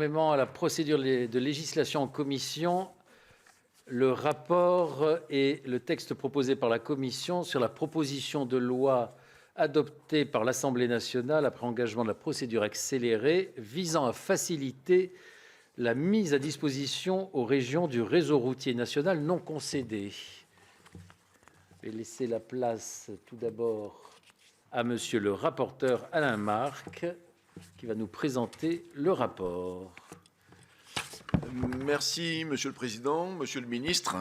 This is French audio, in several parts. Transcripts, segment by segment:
Conformément à la procédure de législation en commission, le rapport et le texte proposé par la commission sur la proposition de loi adoptée par l'Assemblée nationale après engagement de la procédure accélérée visant à faciliter la mise à disposition aux régions du réseau routier national non concédé. Je vais laisser la place tout d'abord à monsieur le rapporteur Alain Marc, qui va nous présenter le rapport. Merci, Monsieur le Président, Monsieur le Ministre.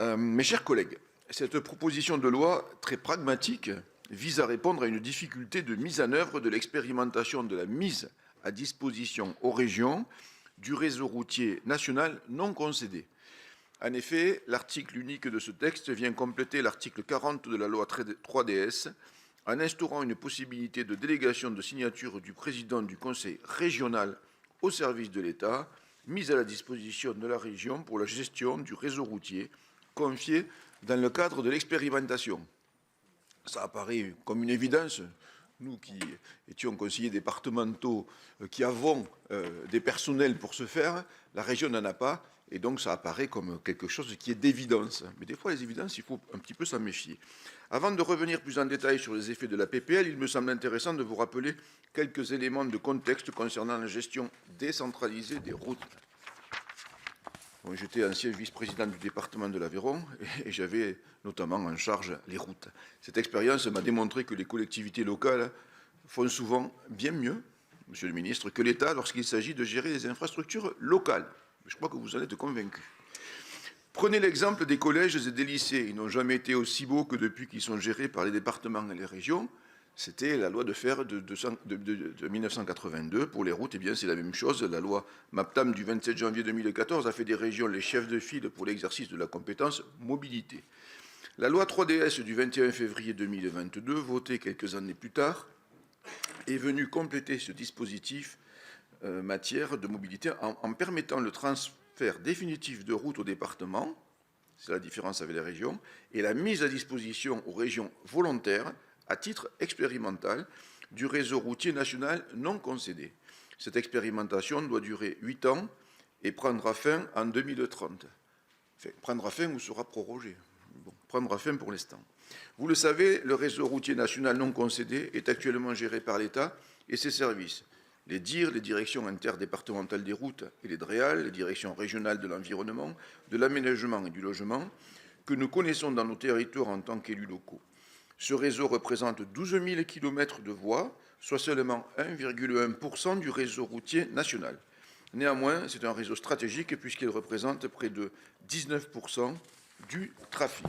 Mes chers collègues, cette proposition de loi très pragmatique vise à répondre à une difficulté de mise en œuvre de l'expérimentation de la mise à disposition aux régions du réseau routier national non concédé. En effet, l'article unique de ce texte vient compléter l'article 40 de la loi 3DS en instaurant une possibilité de délégation de signature du président du conseil régional au service de l'État, mise à la disposition de la région pour la gestion du réseau routier, confié dans le cadre de l'expérimentation. Ça apparaît comme une évidence. Nous qui étions conseillers départementaux, qui avons des personnels pour ce faire, la région n'en a pas, et donc ça apparaît comme quelque chose qui est d'évidence. Mais des fois, les évidences, il faut un petit peu s'en méfier. Avant de revenir plus en détail sur les effets de la PPL, il me semble intéressant de vous rappeler quelques éléments de contexte concernant la gestion décentralisée des routes. Bon, j'étais ancien vice-président du département de l'Aveyron et j'avais notamment en charge les routes. Cette expérience m'a démontré que les collectivités locales font souvent bien mieux, Monsieur le ministre, que l'État lorsqu'il s'agit de gérer les infrastructures locales. Je crois que vous en êtes convaincus. Prenez l'exemple des collèges et des lycées. Ils n'ont jamais été aussi beaux que depuis qu'ils sont gérés par les départements et les régions. C'était la loi de fer de 1982. Pour les routes, eh bien, c'est la même chose. La loi MAPTAM du 27 janvier 2014 a fait des régions les chefs de file pour l'exercice de la compétence mobilité. La loi 3DS du 21 février 2022, votée quelques années plus tard, est venue compléter ce dispositif matière de mobilité en permettant le transfert définitif de routes aux départements, c'est la différence avec les régions, et la mise à disposition aux régions volontaires à titre expérimental du réseau routier national non concédé. Cette expérimentation doit durer 8 ans et prendra fin en 2030. Enfin, prendra fin ou sera prorogée. Bon, prendra fin pour l'instant. Vous le savez, le réseau routier national non concédé est actuellement géré par l'État et ses services. Les DIR, les directions interdépartementales des routes, et les DREAL, les directions régionales de l'environnement, de l'aménagement et du logement, que nous connaissons dans nos territoires en tant qu'élus locaux. Ce réseau représente 12 000 km de voies, soit seulement 1,1% du réseau routier national. Néanmoins, c'est un réseau stratégique puisqu'il représente près de 19% du trafic.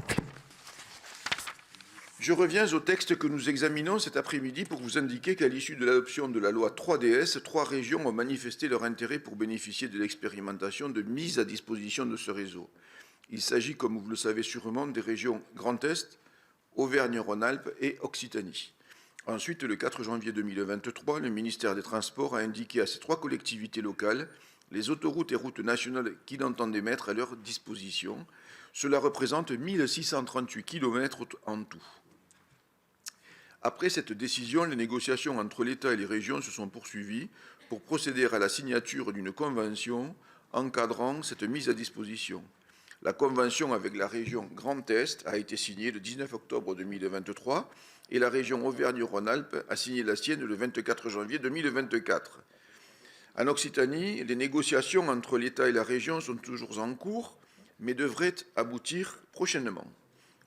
Je reviens au texte que nous examinons cet après-midi pour vous indiquer qu'à l'issue de l'adoption de la loi 3DS, 3 régions ont manifesté leur intérêt pour bénéficier de l'expérimentation de mise à disposition de ce réseau. Il s'agit, comme vous le savez sûrement, des régions Grand Est, Auvergne-Rhône-Alpes et Occitanie. Ensuite, le 4 janvier 2023, le ministère des Transports a indiqué à ces 3 collectivités locales les autoroutes et routes nationales qu'il entendait mettre à leur disposition. Cela représente 1638 km en tout. Après cette décision, les négociations entre l'État et les régions se sont poursuivies pour procéder à la signature d'une convention encadrant cette mise à disposition. La convention avec la région Grand Est a été signée le 19 octobre 2023 et la région Auvergne-Rhône-Alpes a signé la sienne le 24 janvier 2024. En Occitanie, les négociations entre l'État et la région sont toujours en cours, mais devraient aboutir prochainement.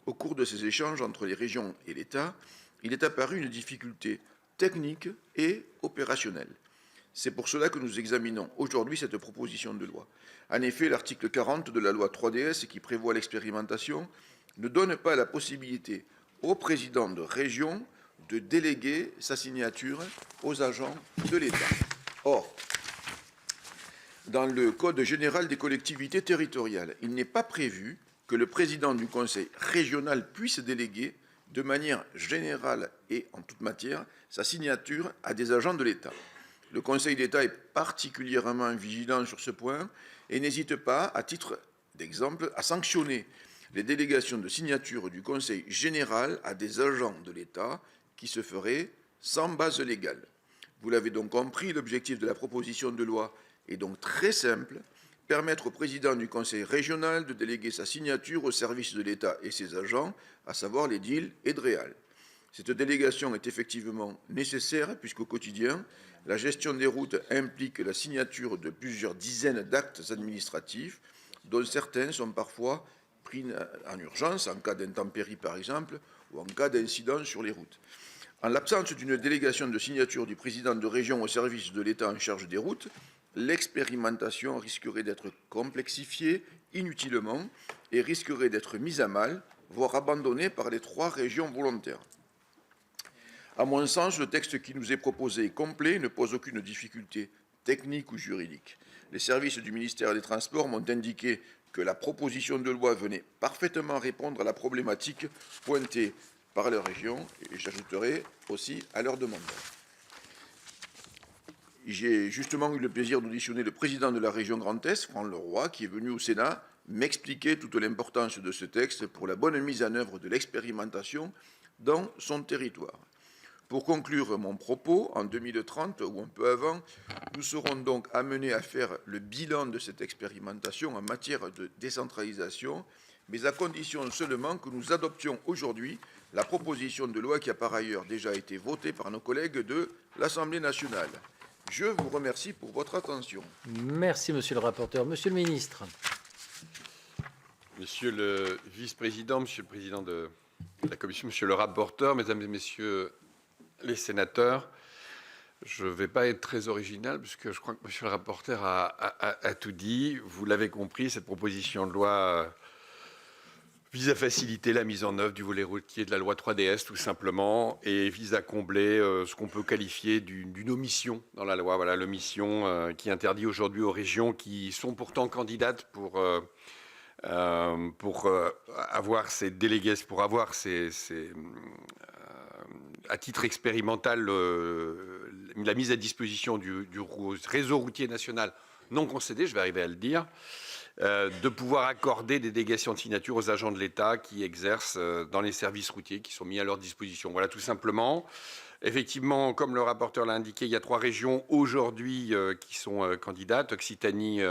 Au cours de ces échanges entre les régions et l'État, il est apparu une difficulté technique et opérationnelle. C'est pour cela que nous examinons aujourd'hui cette proposition de loi. En effet, l'article 40 de la loi 3DS, qui prévoit l'expérimentation, ne donne pas la possibilité au président de région de déléguer sa signature aux agents de l'État. Or, dans le Code général des collectivités territoriales, il n'est pas prévu que le président du conseil régional puisse déléguer de manière générale et en toute matière sa signature à des agents de l'État. Le Conseil d'État est particulièrement vigilant sur ce point et n'hésite pas, à titre d'exemple, à sanctionner les délégations de signature du Conseil général à des agents de l'État qui se feraient sans base légale. Vous l'avez donc compris, l'objectif de la proposition de loi est donc très simple: permettre au président du conseil régional de déléguer sa signature au service de l'État et ses agents, à savoir les DIL et DREAL. Cette délégation est effectivement nécessaire puisqu'au quotidien, la gestion des routes implique la signature de plusieurs dizaines d'actes administratifs, dont certains sont parfois pris en urgence, en cas d'intempérie par exemple, ou en cas d'incident sur les routes. En l'absence d'une délégation de signature du président de région au service de l'État en charge des routes, l'expérimentation risquerait d'être complexifiée inutilement et risquerait d'être mise à mal, voire abandonnée par les 3 régions volontaires. À mon sens, le texte qui nous est proposé est complet et ne pose aucune difficulté technique ou juridique. Les services du ministère des Transports m'ont indiqué que la proposition de loi venait parfaitement répondre à la problématique pointée par leur région, et j'ajouterai aussi à leur demande. J'ai justement eu le plaisir d'auditionner le président de la région Grand Est, Franck Leroy, qui est venu au Sénat m'expliquer toute l'importance de ce texte pour la bonne mise en œuvre de l'expérimentation dans son territoire. Pour conclure mon propos, en 2030 ou un peu avant, nous serons donc amenés à faire le bilan de cette expérimentation en matière de décentralisation, mais à condition seulement que nous adoptions aujourd'hui la proposition de loi qui a par ailleurs déjà été votée par nos collègues de l'Assemblée nationale. Je vous remercie pour votre attention. Merci, monsieur le rapporteur. Monsieur le ministre. Monsieur le vice-président, monsieur le président de la commission, monsieur le rapporteur, mesdames et messieurs les sénateurs, je ne vais pas être très original puisque je crois que monsieur le rapporteur a tout dit. Vous l'avez compris, cette proposition de loi vise à faciliter la mise en œuvre du volet routier de la loi 3DS, tout simplement, et vise à combler ce qu'on peut qualifier d'une omission dans la loi. Voilà, l'omission qui interdit aujourd'hui aux régions qui sont pourtant candidates pour avoir ces délégués, pour avoir à titre expérimental la mise à disposition du réseau routier national non concédé, je vais arriver à le dire, de pouvoir accorder des délégations de signature aux agents de l'État qui exercent dans les services routiers qui sont mis à leur disposition. Voilà, tout simplement. Effectivement, comme le rapporteur l'a indiqué, il y a 3 régions aujourd'hui qui sont candidates, Occitanie,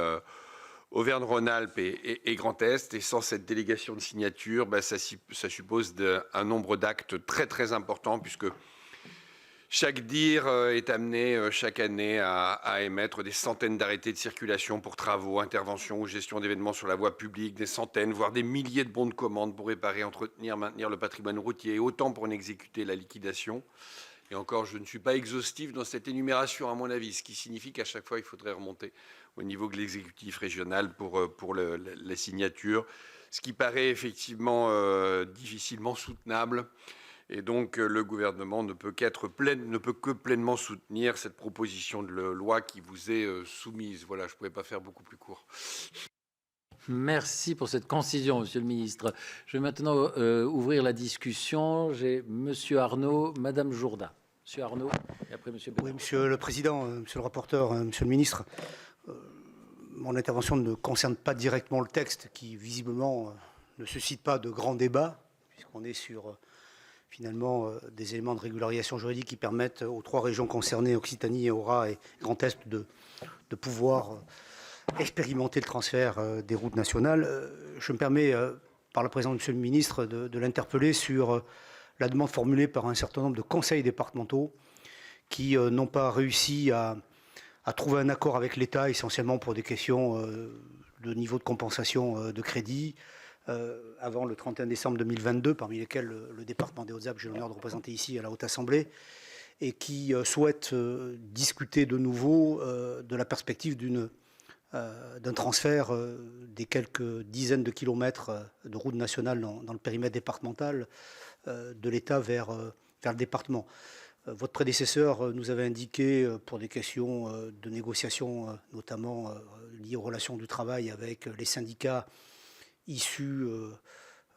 Auvergne-Rhône-Alpes et Grand Est. Et sans cette délégation de signature, ça suppose un nombre d'actes très très important puisque chaque DIR est amené chaque année à émettre des centaines d'arrêtés de circulation pour travaux, interventions ou gestion d'événements sur la voie publique, des centaines, voire des milliers de bons de commande pour réparer, entretenir, maintenir le patrimoine routier, autant pour en exécuter la liquidation. Et encore, je ne suis pas exhaustif dans cette énumération, à mon avis, ce qui signifie qu'à chaque fois, il faudrait remonter au niveau de l'exécutif régional pour la signature, ce qui paraît effectivement difficilement soutenable. Et donc, le gouvernement ne peut que pleinement soutenir cette proposition de loi qui vous est soumise. Voilà, je ne pouvais pas faire beaucoup plus court. Merci pour cette concision, monsieur le ministre. Je vais maintenant ouvrir la discussion. J'ai monsieur Arnaud, madame Jourdain. Monsieur Arnaud, et après monsieur Bénard. Oui, monsieur le président, monsieur le rapporteur, monsieur le ministre, mon intervention ne concerne pas directement le texte qui, visiblement, ne suscite pas de grands débats, puisqu'on est sur, finalement, des éléments de régularisation juridique qui permettent aux 3 régions concernées, Occitanie, Aura et Grand Est, de pouvoir expérimenter le transfert des routes nationales. Je me permets, par la présence de monsieur le ministre, de l'interpeller sur la demande formulée par un certain nombre de conseils départementaux qui n'ont pas réussi à trouver un accord avec l'État, essentiellement pour des questions de niveau de compensation de crédit, avant le 31 décembre 2022, parmi lesquels le département des Hautes-Alpes, j'ai l'honneur de représenter ici à la Haute Assemblée, et qui souhaitent discuter de nouveau de la perspective d'un transfert des quelques dizaines de kilomètres de routes nationales dans le périmètre départemental de l'État vers le département. Votre prédécesseur nous avait indiqué, pour des questions de négociation, notamment liées aux relations du travail avec les syndicats issus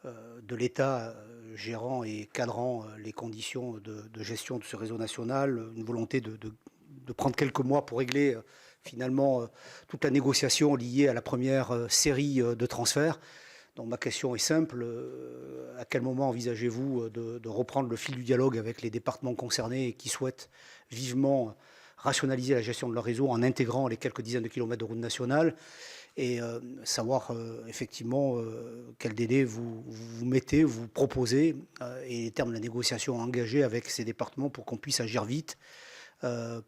de l'État gérant et cadrant les conditions de gestion de ce réseau national, une volonté de prendre quelques mois pour régler finalement toute la négociation liée à la première série de transferts. Donc ma question est simple, à quel moment envisagez-vous de reprendre le fil du dialogue avec les départements concernés et qui souhaitent vivement rationaliser la gestion de leur réseau en intégrant les quelques dizaines de kilomètres de routes nationales et savoir effectivement quel délai vous mettez, vous proposez et les termes de la négociation engagés avec ces départements pour qu'on puisse agir vite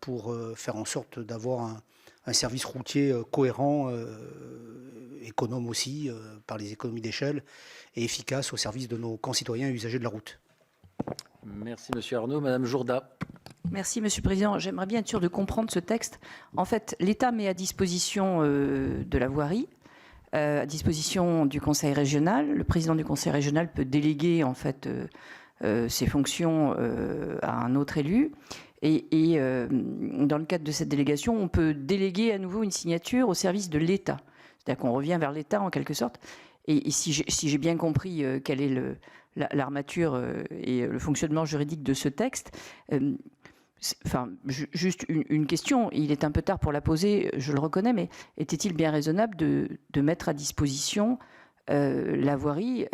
pour faire en sorte d'avoir un service routier cohérent, économe aussi par les économies d'échelle et efficace au service de nos concitoyens et usagers de la route. Merci Monsieur Arnaud. Madame Jourda. Merci Monsieur le Président. J'aimerais bien être sûr de comprendre ce texte. En fait, l'État met à disposition de la voirie, à disposition du Conseil régional. Le président du Conseil régional peut déléguer en fait ses fonctions à un autre élu. Et dans le cadre de cette délégation, on peut déléguer à nouveau une signature au service de l'État. C'est-à-dire qu'on revient vers l'État en quelque sorte. Et si j'ai bien compris quelle est l'armature et le fonctionnement juridique de ce texte, juste une question, il est un peu tard pour la poser, je le reconnais, mais était-il bien raisonnable de mettre à disposition la voirie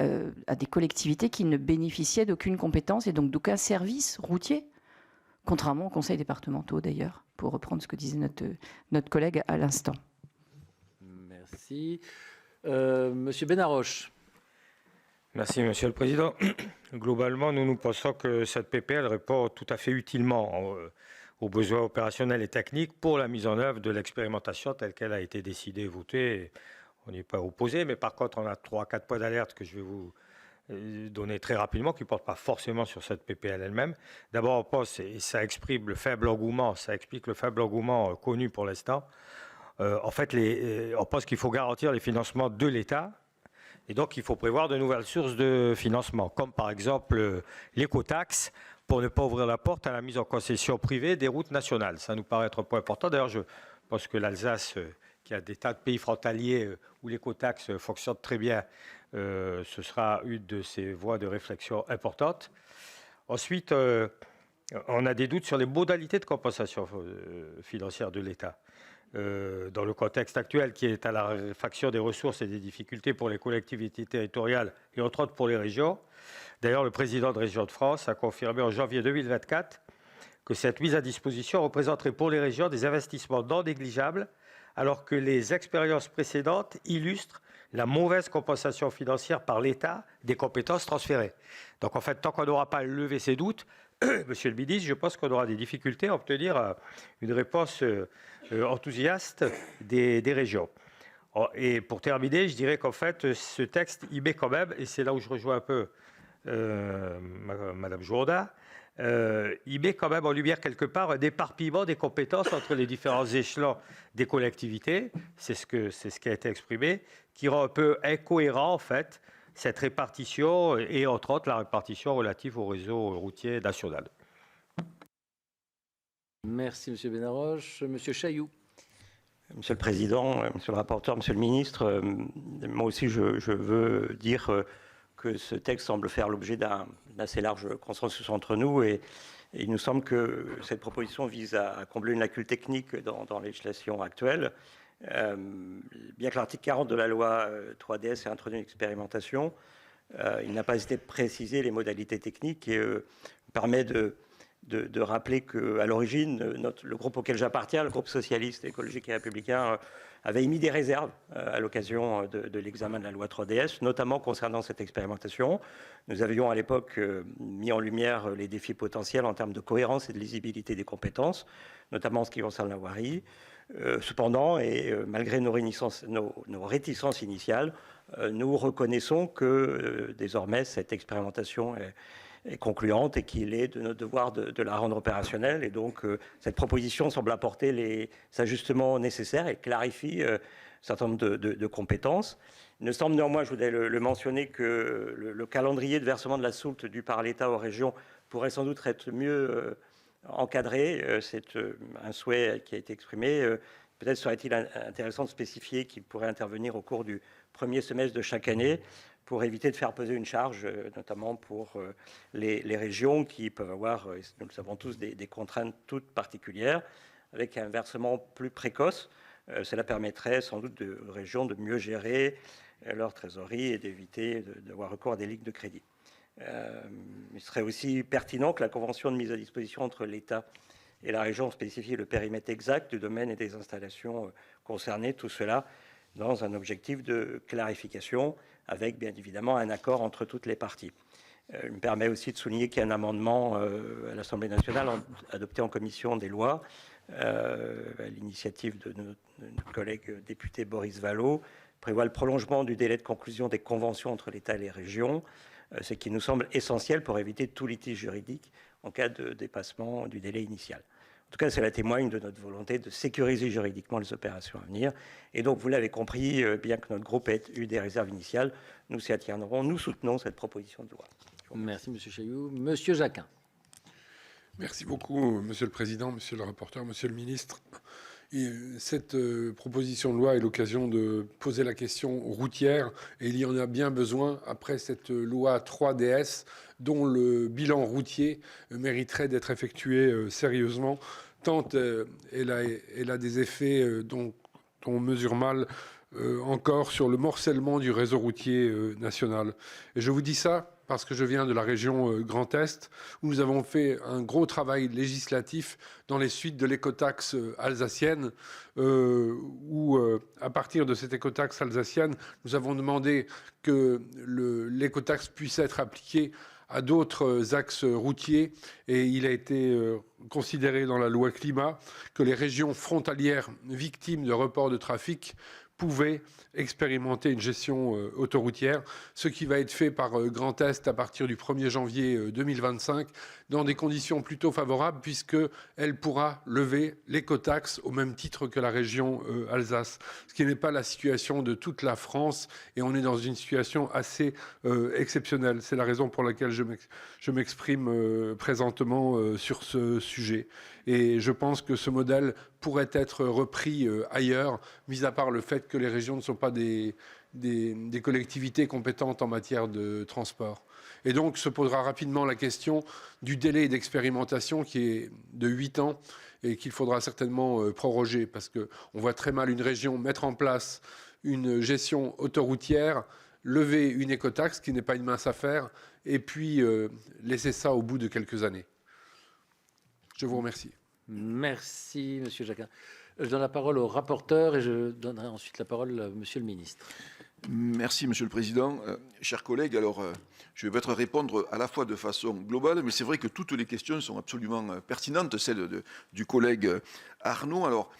à des collectivités qui ne bénéficiaient d'aucune compétence et donc d'aucun service routier ? Contrairement aux conseils départementaux, d'ailleurs, pour reprendre ce que disait notre collègue à l'instant. Merci. Monsieur Benaroche. Merci, Monsieur le Président. Globalement, nous pensons que cette PPL répond tout à fait utilement aux besoins opérationnels et techniques pour la mise en œuvre de l'expérimentation telle qu'elle a été décidée et votée. On n'y est pas opposé, mais par contre, on a 3-4 points d'alerte que je vais vous donner très rapidement, qui ne portent pas forcément sur cette PPL elle-même. D'abord, on pense, et ça exprime le faible engouement, ça explique le faible engouement connu pour l'instant. En fait, on pense qu'il faut garantir les financements de l'État, et donc il faut prévoir de nouvelles sources de financement, comme par exemple l'écotaxe, pour ne pas ouvrir la porte à la mise en concession privée des routes nationales. Ça nous paraît être un point important. D'ailleurs, je pense que l'Alsace, qui a des tas de pays frontaliers où l'écotaxe fonctionne très bien, ce sera une de ces voies de réflexion importantes. Ensuite, on a des doutes sur les modalités de compensation financière de l'État. Dans le contexte actuel qui est à la raréfaction des ressources et des difficultés pour les collectivités territoriales et entre autres pour les régions. D'ailleurs, le président de Régions de France a confirmé en janvier 2024 que cette mise à disposition représenterait pour les régions des investissements non négligeables, alors que les expériences précédentes illustrent la mauvaise compensation financière par l'État des compétences transférées. Donc en fait, tant qu'on n'aura pas levé ces doutes, Monsieur le ministre, je pense qu'on aura des difficultés à obtenir une réponse enthousiaste des régions. Et pour terminer, je dirais qu'en fait, ce texte, il met quand même, et c'est là où je rejoins un peu Madame Jourda, il met quand même en lumière quelque part un éparpillement des compétences entre les différents échelons des collectivités, c'est ce qui a été exprimé, qui rend un peu incohérent en fait cette répartition et entre autres la répartition relative au réseau routier national. Merci Monsieur Benaroche. Monsieur Chailloux. Monsieur le Président, Monsieur le rapporteur, Monsieur le Ministre, moi aussi je veux dire que ce texte semble faire l'objet d'un assez large consensus entre nous et il nous semble que cette proposition vise à combler une lacune technique dans la législation actuelle. Bien que l'article 40 de la loi 3DS ait introduit une expérimentation, il n'a pas été précisé les modalités techniques et permet de rappeler qu'à l'origine, le groupe auquel j'appartiens, le groupe socialiste, écologique et républicain, avait émis des réserves à l'occasion de l'examen de la loi 3DS, notamment concernant cette expérimentation. Nous avions à l'époque mis en lumière les défis potentiels en termes de cohérence et de lisibilité des compétences, notamment en ce qui concerne la voirie. Cependant, et malgré nos réticences initiales, nous reconnaissons que désormais cette expérimentation est concluante et qu'il est de notre devoir de la rendre opérationnelle. Et donc, cette proposition semble apporter les ajustements nécessaires et clarifie un certain nombre de compétences. Il me semble néanmoins, je voudrais le mentionner, que le calendrier de versement de la soulte due par l'État aux régions pourrait sans doute être mieux encadré. C'est un souhait qui a été exprimé. Peut-être serait-il intéressant de spécifier qu'il pourrait intervenir au cours du premier semestre de chaque année pour éviter de faire peser une charge, notamment pour les régions qui peuvent avoir, nous le savons tous, des contraintes toutes particulières. Avec un versement plus précoce, cela permettrait sans doute aux régions de mieux gérer leur trésorerie et d'éviter d'avoir recours à des lignes de crédit. Il serait aussi pertinent que la convention de mise à disposition entre l'État et la région spécifie le périmètre exact du domaine et des installations concernées, tout cela dans un objectif de clarification, avec bien évidemment un accord entre toutes les parties. Il me permet aussi de souligner qu'il y a un amendement à l'Assemblée nationale adopté en commission des lois à l'initiative de notre collègue député Boris Vallaud, prévoit le prolongement du délai de conclusion des conventions entre l'État et les régions, ce qui nous semble essentiel pour éviter tout litige juridique en cas de dépassement du délai initial. En tout cas, cela témoigne de notre volonté de sécuriser juridiquement les opérations à venir. Et donc, vous l'avez compris, bien que notre groupe ait eu des réserves initiales, nous s'y attiendrons, nous soutenons cette proposition de loi. Merci, M. Chailloux. M. Jacquin. Merci beaucoup, Monsieur le Président, Monsieur le rapporteur, Monsieur le Ministre. Et cette proposition de loi est l'occasion de poser la question routière, et il y en a bien besoin après cette loi 3DS, dont le bilan routier mériterait d'être effectué sérieusement, tant elle a des effets dont on mesure mal encore sur le morcellement du réseau routier national. Et je vous dis ça parce que je viens de la région Grand Est, où nous avons fait un gros travail législatif dans les suites de l'écotaxe alsacienne, où, à partir de cette écotaxe alsacienne, nous avons demandé que l'écotaxe puisse être appliquée à d'autres axes routiers, et il a été considéré dans la loi climat que les régions frontalières victimes de reports de trafic pouvaient expérimenter une gestion autoroutière, ce qui va être fait par Grand Est à partir du 1er janvier 2025, dans des conditions plutôt favorables, puisqu'elle pourra lever l'écotaxe au même titre que la région Alsace, ce qui n'est pas la situation de toute la France, et on est dans une situation assez exceptionnelle. C'est la raison pour laquelle je m'exprime présentement sur ce sujet. Et je pense que ce modèle pourrait être repris ailleurs, mis à part le fait que les régions ne sont pas des collectivités compétentes en matière de transport. Et donc se posera rapidement la question du délai d'expérimentation qui est de 8 ans et qu'il faudra certainement proroger, parce qu'on voit très mal une région mettre en place une gestion autoroutière, lever une écotaxe qui n'est pas une mince affaire, et puis laisser ça au bout de quelques années. Je vous remercie. Merci, M. Jacquin. Je donne la parole au rapporteur et je donnerai ensuite la parole à M. le ministre. Merci, Monsieur le Président. Chers collègues, alors je vais peut-être répondre à la fois de façon globale, mais c'est vrai que toutes les questions sont absolument pertinentes, celle du collègue Arnaud. Alors,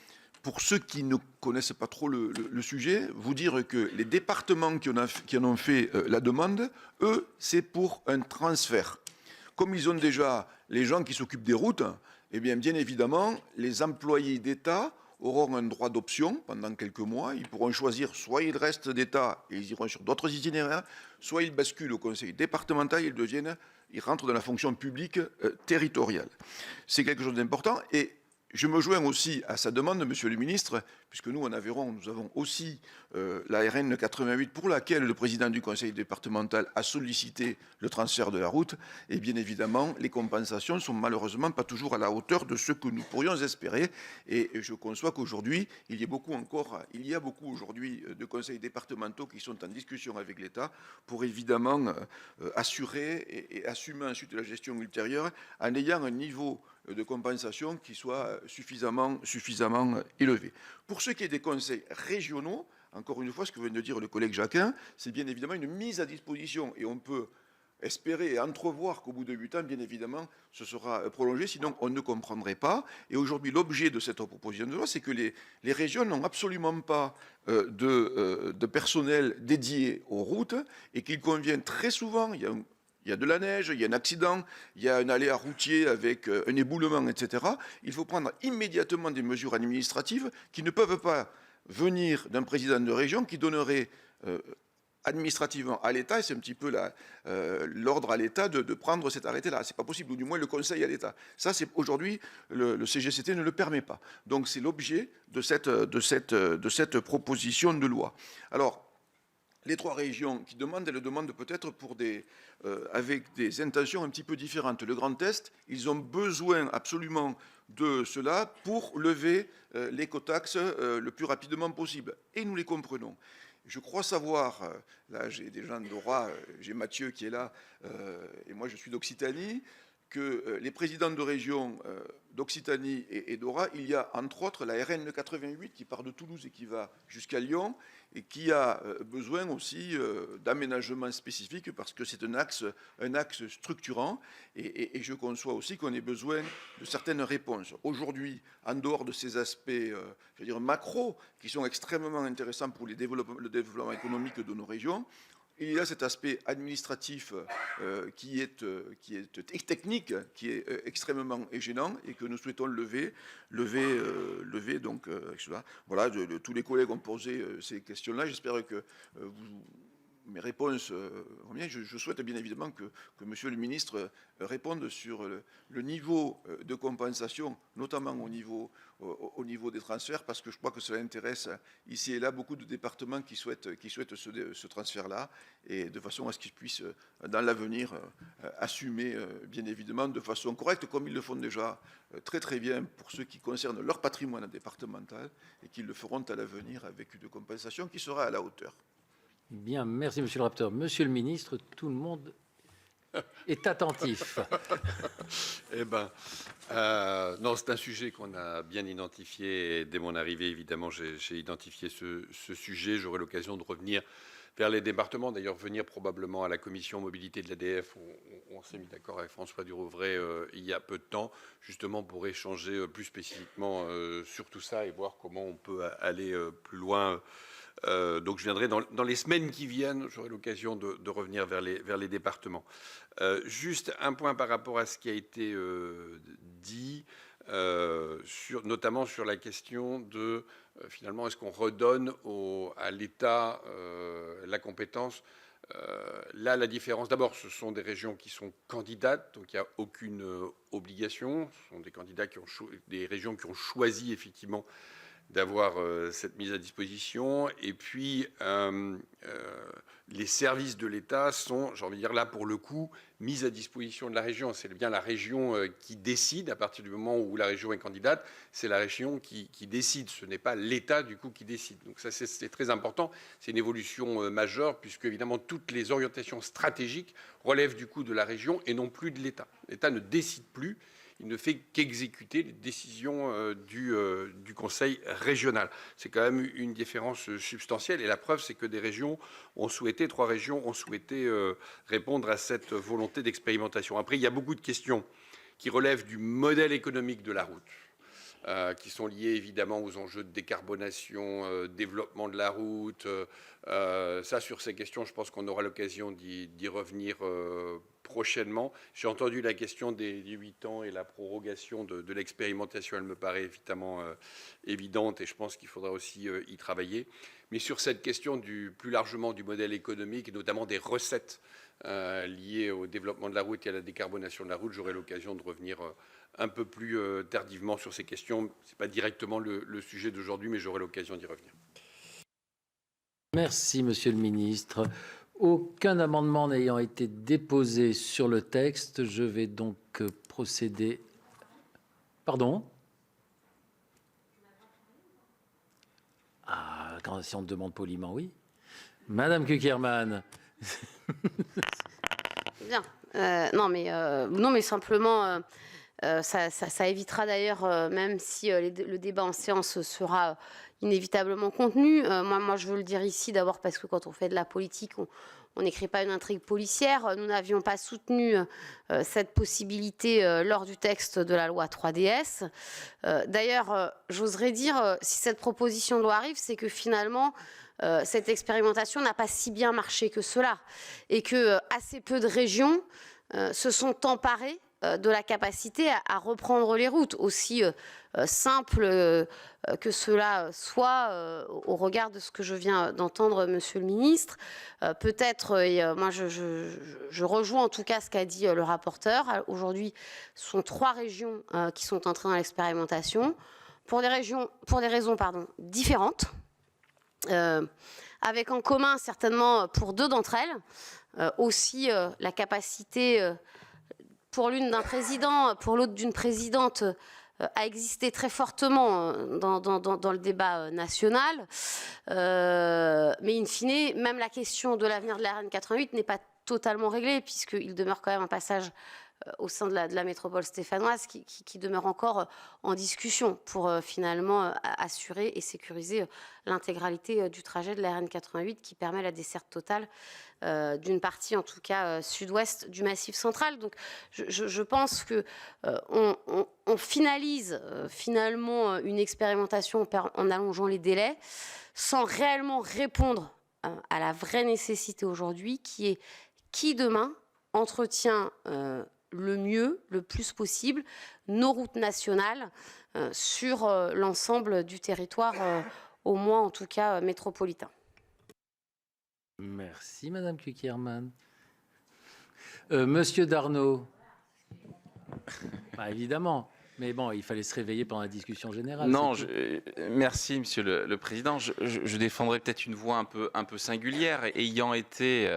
pour ceux qui ne connaissent pas trop le sujet, vous dire que les départements qui en ont fait la demande, eux, c'est pour un transfert. Comme ils ont déjà les gens qui s'occupent des routes, eh bien évidemment, les employés d'État auront un droit d'option pendant quelques mois. Ils pourront choisir soit ils restent d'État et ils iront sur d'autres itinéraires, soit ils basculent au conseil départemental et ils rentrent dans la fonction publique territoriale. C'est quelque chose d'important et je me joins aussi à sa demande, Monsieur le Ministre, puisque nous, en Aveyron, nous avons aussi la RN 88 pour laquelle le président du conseil départemental a sollicité le transfert de la route. Et bien évidemment, les compensations ne sont malheureusement pas toujours à la hauteur de ce que nous pourrions espérer. Et je conçois qu'aujourd'hui, il y a beaucoup aujourd'hui de conseils départementaux qui sont en discussion avec l'État pour évidemment assurer et assumer ensuite la gestion ultérieure en ayant un niveau de compensation qui soit suffisamment élevé. Pour ce qui est des conseils régionaux, encore une fois, ce que vient de dire le collègue Jacquin, c'est bien évidemment une mise à disposition et on peut espérer et entrevoir qu'au bout de 8 ans, bien évidemment, ce sera prolongé, sinon on ne comprendrait pas. Et aujourd'hui, l'objet de cette proposition de loi, c'est que les régions n'ont absolument pas de personnel dédié aux routes et qu'il convient très souvent, il y a de la neige, il y a un accident, il y a un aléa routier avec un éboulement, etc. Il faut prendre immédiatement des mesures administratives qui ne peuvent pas venir d'un président de région qui donnerait administrativement à l'État, et c'est un petit peu l'ordre à l'État de prendre cet arrêté-là. C'est pas possible, ou du moins le conseil à l'État. Ça, c'est aujourd'hui, le CGCT ne le permet pas. Donc c'est l'objet de cette proposition de loi. Alors, les 3 régions qui demandent, elles le demandent peut-être avec des intentions un petit peu différentes. Le Grand Est, ils ont besoin absolument de cela pour lever l'écotaxe le plus rapidement possible. Et nous les comprenons. Je crois savoir, là j'ai des gens d'Aura, j'ai Mathieu qui est là, et moi je suis d'Occitanie, que les présidents de région d'Occitanie et d'Ora, il y a entre autres la RN 88 qui part de Toulouse et qui va jusqu'à Lyon et qui a besoin aussi d'aménagements spécifiques parce que c'est un axe structurant et je conçois aussi qu'on ait besoin de certaines réponses. Aujourd'hui, en dehors de ces aspects, je veux dire, macro, qui sont extrêmement intéressants pour le développement économique de nos régions, il y a cet aspect administratif qui est technique, qui est extrêmement gênant et que nous souhaitons lever. Donc, voilà, tous les collègues ont posé ces questions-là. J'espère que mes réponses vont bien. Je souhaite bien évidemment que Monsieur le ministre réponde sur le niveau de compensation, notamment au niveau des transferts, parce que je crois que cela intéresse ici et là beaucoup de départements qui souhaitent ce transfert-là, et de façon à ce qu'ils puissent, dans l'avenir, assumer, bien évidemment, de façon correcte, comme ils le font déjà très très bien pour ceux qui concernent leur patrimoine départemental, et qu'ils le feront à l'avenir avec une compensation qui sera à la hauteur. Bien, merci Monsieur le rapporteur. Monsieur le ministre, tout le monde est attentif. Eh bien, non, c'est un sujet qu'on a bien identifié. Et dès mon arrivée, évidemment, j'ai identifié ce sujet. J'aurai l'occasion de revenir vers les départements. D'ailleurs, venir probablement à la commission mobilité de l'ADF. On s'est mis d'accord avec François Durovray il y a peu de temps, justement pour échanger plus spécifiquement sur tout ça et voir comment on peut aller plus loin. Donc je viendrai dans les semaines qui viennent, j'aurai l'occasion de revenir vers les départements. Juste un point par rapport à ce qui a été dit, notamment sur la question de finalement est-ce qu'on redonne à l'État la compétence. Là, la différence, d'abord, ce sont des régions qui sont candidates, donc il n'y a aucune obligation. Ce sont des candidats des régions qui ont choisi effectivement d'avoir cette mise à disposition. Et puis, les services de l'État sont, j'ai envie de dire là, pour le coup, mis à disposition de la région. C'est bien la région qui décide. À partir du moment où la région est candidate, c'est la région qui décide. Ce n'est pas l'État, du coup, qui décide. Donc ça, c'est très important. C'est une évolution majeure, puisque, évidemment, toutes les orientations stratégiques relèvent, du coup, de la région et non plus de l'État. L'État ne décide plus. Il ne fait qu'exécuter les décisions du Conseil régional. C'est quand même une différence substantielle. Et la preuve, c'est que trois régions ont souhaité répondre à cette volonté d'expérimentation. Après, il y a beaucoup de questions qui relèvent du modèle économique de la route, qui sont liées évidemment aux enjeux de décarbonation, développement de la route. Sur ces questions, je pense qu'on aura l'occasion d'y revenir prochainement. J'ai entendu la question des 8 ans et la prorogation de l'expérimentation. Elle me paraît évidemment évidente et je pense qu'il faudra aussi y travailler. Mais sur cette question plus largement du modèle économique et notamment des recettes liées au développement de la route et à la décarbonation de la route, j'aurai l'occasion de revenir un peu plus tardivement sur ces questions. Ce n'est pas directement le sujet d'aujourd'hui, mais j'aurai l'occasion d'y revenir. Merci, Monsieur le ministre. Aucun amendement n'ayant été déposé sur le texte, je vais donc procéder. Pardon ? Si on te demande poliment, oui. Madame Cukierman. Bien. Non, mais simplement, ça évitera d'ailleurs, même si le débat en séance sera inévitablement contenu. Moi, je veux le dire ici d'abord parce que quand on fait de la politique, on n'écrit pas une intrigue policière. Nous n'avions pas soutenu cette possibilité lors du texte de la loi 3DS. D'ailleurs, j'oserais dire, si cette proposition de loi arrive, c'est que finalement, cette expérimentation n'a pas si bien marché que cela et que assez peu de régions se sont emparées de la capacité à reprendre les routes, aussi simple que cela soit au regard de ce que je viens d'entendre, Monsieur le ministre. Peut-être, moi je rejoins en tout cas ce qu'a dit le rapporteur. Aujourd'hui, ce sont 3 régions qui sont entrées dans l'expérimentation pour des raisons différentes, avec en commun certainement pour 2 d'entre elles aussi la capacité pour l'une d'un président, pour l'autre d'une présidente, a existé très fortement dans le débat national. Mais in fine, même la question de l'avenir de la RN 88 n'est pas totalement réglée, puisqu'il demeure quand même un passage au sein de la métropole stéphanoise qui demeure encore en discussion pour finalement assurer et sécuriser l'intégralité du trajet de la RN 88 qui permet la desserte totale d'une partie, en tout cas sud-ouest du Massif central. Donc je pense que on finalise finalement une expérimentation en allongeant les délais sans réellement répondre à la vraie nécessité aujourd'hui qui est qui demain entretient le mieux, le plus possible, nos routes nationales sur l'ensemble du territoire, au moins en tout cas métropolitain. Merci Madame Cukierman. Monsieur Darnaud. Bah, évidemment. Mais bon, il fallait se réveiller pendant la discussion générale. Non, merci Monsieur le Président. Je défendrai peut-être une voix un peu singulière, ayant été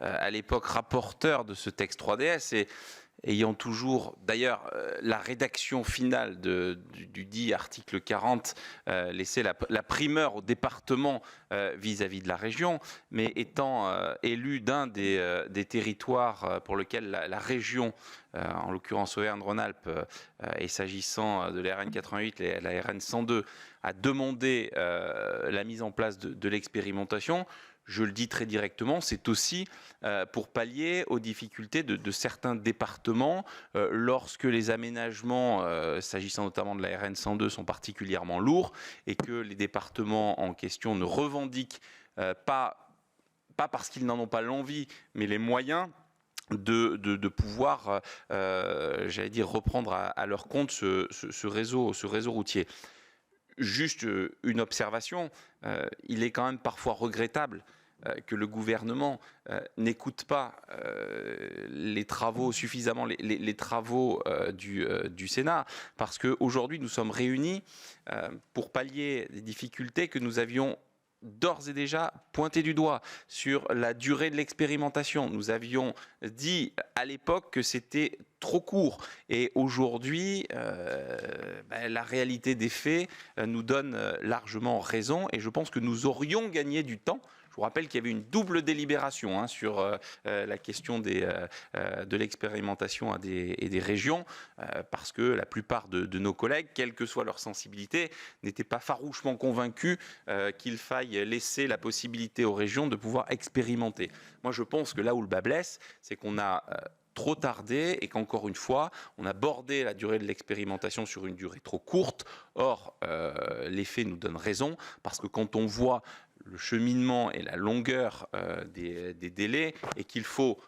à l'époque rapporteur de ce texte 3DS et ayant toujours, d'ailleurs, la rédaction finale du dit article 40 laissé la primeur au département vis-à-vis de la région, mais étant élu d'un des territoires pour lequel la région, en l'occurrence Auvergne-Rhône-Alpes, et s'agissant de la RN 88 et la RN 102, a demandé la mise en place de l'expérimentation. Je le dis très directement, c'est aussi pour pallier aux difficultés de certains départements lorsque les aménagements, s'agissant notamment de la RN 102, sont particulièrement lourds et que les départements en question ne revendiquent pas parce qu'ils n'en ont pas l'envie, mais les moyens de pouvoir, j'allais dire, reprendre à leur compte ce réseau routier. Juste une observation, il est quand même parfois regrettable que le gouvernement n'écoute pas les travaux suffisamment, les travaux du Sénat, parce qu'aujourd'hui nous sommes réunis pour pallier des difficultés que nous avions d'ores et déjà pointé du doigt sur la durée de l'expérimentation. Nous avions dit à l'époque que c'était trop court et aujourd'hui la réalité des faits nous donne largement raison et je pense que nous aurions gagné du temps. Je vous rappelle qu'il y avait une double délibération sur la question de l'expérimentation et des régions, parce que la plupart de nos collègues, quelle que soit leur sensibilité, n'étaient pas farouchement convaincus qu'il faille laisser la possibilité aux régions de pouvoir expérimenter. Moi, je pense que là où le bât blesse, c'est qu'on a trop tardé et qu'encore une fois, on a bordé la durée de l'expérimentation sur une durée trop courte. Or, les faits nous donnent raison, parce que quand on voit le cheminement et la longueur des délais et qu'il faut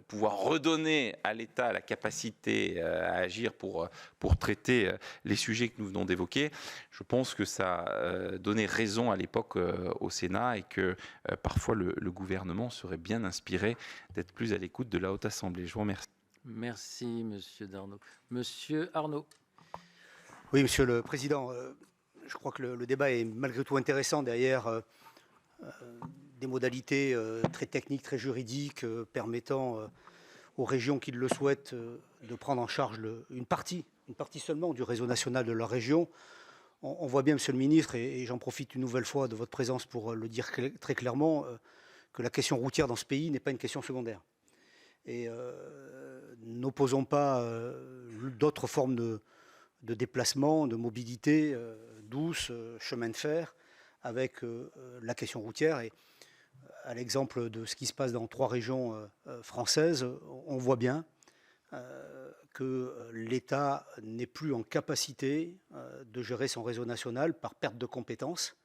pouvoir redonner à l'État la capacité à agir pour traiter les sujets que nous venons d'évoquer, je pense que ça donnait raison à l'époque au Sénat et que parfois le gouvernement serait bien inspiré d'être plus à l'écoute de la Haute Assemblée. Je vous remercie. Merci Monsieur Darnaud. Monsieur Arnaud. Oui, Monsieur le Président. Je crois que le débat est malgré tout intéressant derrière des modalités très techniques, très juridiques, permettant aux régions qui le souhaitent de prendre en charge une partie seulement du réseau national de leur région. On voit bien, Monsieur le Ministre, et j'en profite une nouvelle fois de votre présence pour le dire très clairement, que la question routière dans ce pays n'est pas une question secondaire. Et n'opposons pas d'autres formes de déplacement, de mobilité douce, chemin de fer, avec la question routière. Et à l'exemple de ce qui se passe dans 3 régions françaises, on voit bien que l'État n'est plus en capacité de gérer son réseau national par perte de compétences,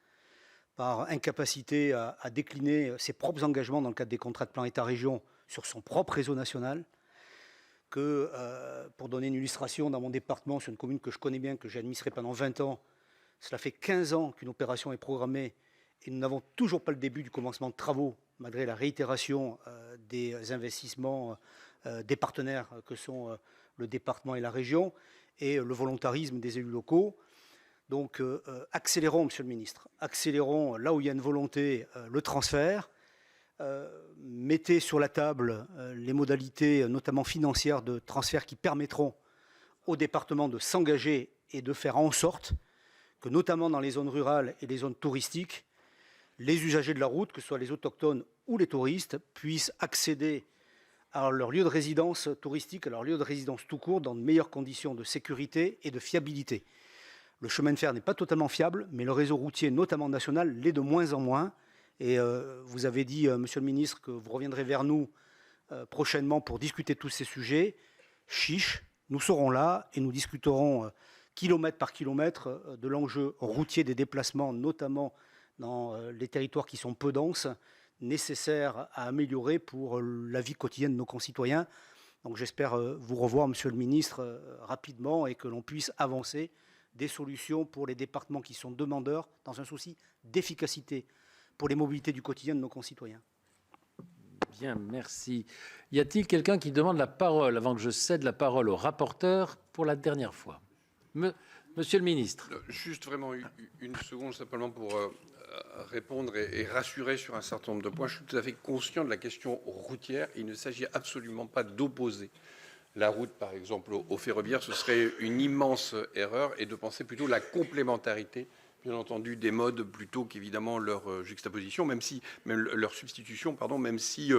par incapacité à décliner ses propres engagements dans le cadre des contrats de plan État-région sur son propre réseau national. Que, pour donner une illustration, dans mon département, sur une commune que je connais bien, que j'ai administrée pendant 20 ans, cela fait 15 ans qu'une opération est programmée et nous n'avons toujours pas le début du commencement de travaux, malgré la réitération des investissements des partenaires que sont le département et la région, et le volontarisme des élus locaux. Donc accélérons, Monsieur le Ministre, accélérons là où il y a une volonté, le transfert. Mettez sur la table les modalités, notamment financières, de transfert qui permettront au département de s'engager et de faire en sorte que, notamment dans les zones rurales et les zones touristiques, les usagers de la route, que ce soit les autochtones ou les touristes, puissent accéder à leur lieu de résidence touristique, à leur lieu de résidence tout court, dans de meilleures conditions de sécurité et de fiabilité. Le chemin de fer n'est pas totalement fiable, mais le réseau routier, notamment national, l'est de moins en moins. Et vous avez dit, Monsieur le ministre, que vous reviendrez vers nous prochainement pour discuter de tous ces sujets. Chiche, nous serons là et nous discuterons kilomètre par kilomètre de l'enjeu routier des déplacements, notamment dans les territoires qui sont peu denses, nécessaires à améliorer pour la vie quotidienne de nos concitoyens. Donc j'espère vous revoir, Monsieur le ministre, rapidement et que l'on puisse avancer des solutions pour les départements qui sont demandeurs dans un souci d'efficacité pour les mobilités du quotidien de nos concitoyens. Bien, merci. Y a-t-il quelqu'un qui demande la parole avant que je cède la parole au rapporteur pour la dernière fois? Monsieur le ministre. Juste vraiment une seconde simplement pour répondre et rassurer sur un certain nombre de points. Je suis tout à fait conscient de la question routière. Il ne s'agit absolument pas d'opposer la route, par exemple, au ferroviaire. Ce serait une immense erreur, et de penser plutôt la complémentarité, bien entendu, des modes plutôt qu'évidemment leur juxtaposition, même leur substitution, pardon, même si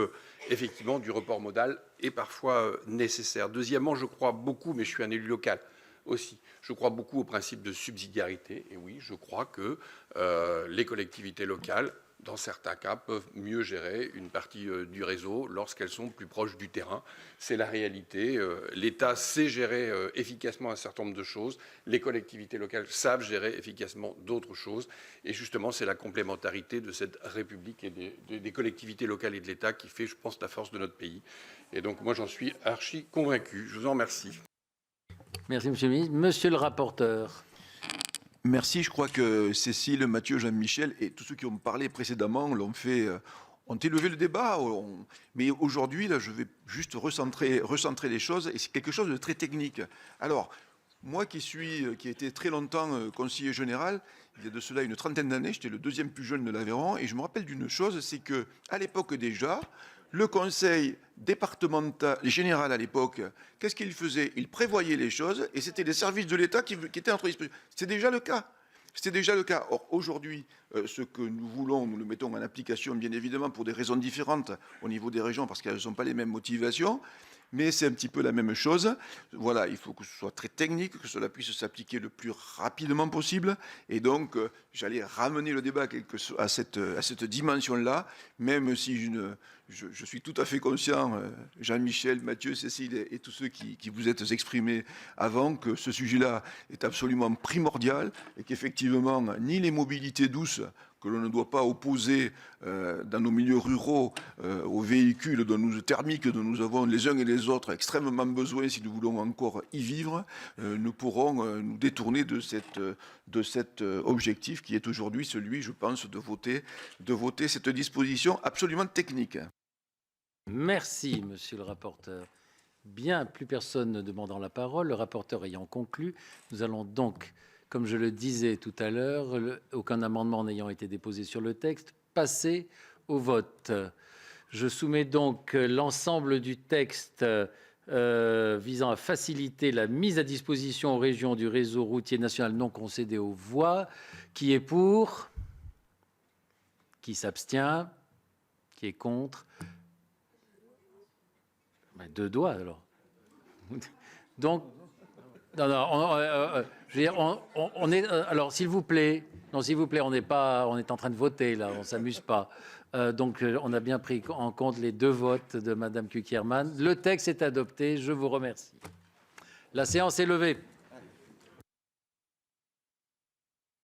effectivement du report modal est parfois nécessaire. Deuxièmement, je crois beaucoup, mais je suis un élu local aussi, je crois beaucoup au principe de subsidiarité. Et oui, je crois que les collectivités locales, dans certains cas, peuvent mieux gérer une partie du réseau lorsqu'elles sont plus proches du terrain. C'est la réalité. L'État sait gérer efficacement un certain nombre de choses. Les collectivités locales savent gérer efficacement d'autres choses. Et justement, c'est la complémentarité de cette République et des collectivités locales et de l'État qui fait, je pense, la force de notre pays. Et donc, moi, j'en suis archi convaincu. Je vous en remercie. Merci, Monsieur le ministre. Monsieur le rapporteur. Merci. Je crois que Cécile, Mathieu, Jean-Michel et tous ceux qui ont parlé précédemment ont élevé le débat. Mais aujourd'hui, là, je vais juste recentrer les choses, et c'est quelque chose de très technique. Alors, moi qui ai été très longtemps conseiller général, il y a de cela une trentaine d'années, j'étais le deuxième plus jeune de l'Aveyron, et je me rappelle d'une chose, c'est qu'à l'époque déjà, le conseil départemental, général à l'époque, qu'est-ce qu'il faisait? Il prévoyait les choses, et c'était les services de l'État qui étaient entre disposition. C'était déjà le cas. C'était déjà le cas. Or, aujourd'hui, ce que nous voulons, nous le mettons en application, bien évidemment, pour des raisons différentes au niveau des régions, parce qu'elles ne sont pas les mêmes motivations, mais c'est un petit peu la même chose. Voilà, il faut que ce soit très technique, que cela puisse s'appliquer le plus rapidement possible. Et donc, j'allais ramener le débat à cette dimension-là, même si je suis tout à fait conscient, Jean-Michel, Mathieu, Cécile et tous ceux qui vous êtes exprimés avant, que ce sujet-là est absolument primordial et qu'effectivement, ni les mobilités douces, que l'on ne doit pas opposer dans nos milieux ruraux aux véhicules thermiques dont nous avons les uns et les autres extrêmement besoin si nous voulons encore y vivre, nous pourrons nous détourner de cet objectif qui est aujourd'hui celui, je pense, de voter cette disposition absolument technique. Merci, monsieur le rapporteur. Bien, plus personne ne demandant la parole, le rapporteur ayant conclu, nous allons donc, comme je le disais tout à l'heure, aucun amendement n'ayant été déposé sur le texte, passer au vote. Je soumets donc l'ensemble du texte visant à faciliter la mise à disposition aux régions du réseau routier national non concédé aux voies. Qui est pour? Qui s'abstient? Qui est contre? Deux doigts alors. Donc, je veux dire, on est. Alors, s'il vous plaît, on est en train de voter là, on s'amuse pas. Donc, on a bien pris en compte les deux votes de Madame Cukierman. Le texte est adopté. Je vous remercie. La séance est levée.